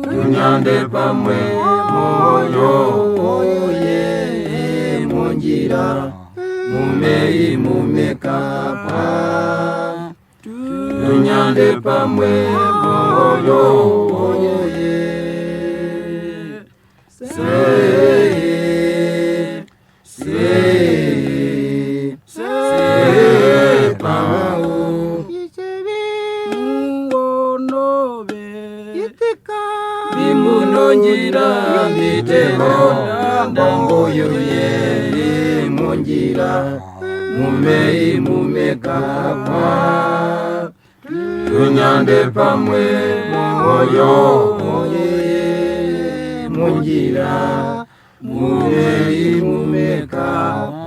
Tunyande pamwe moyo oye munjira mumei mumekapa. Tunyande pamwe moyo oye Bimunonjira mitego ndamboyo ye munjira mumei mumekapa. Tunyande pamwe moyo oye munjira mumei mumekapa.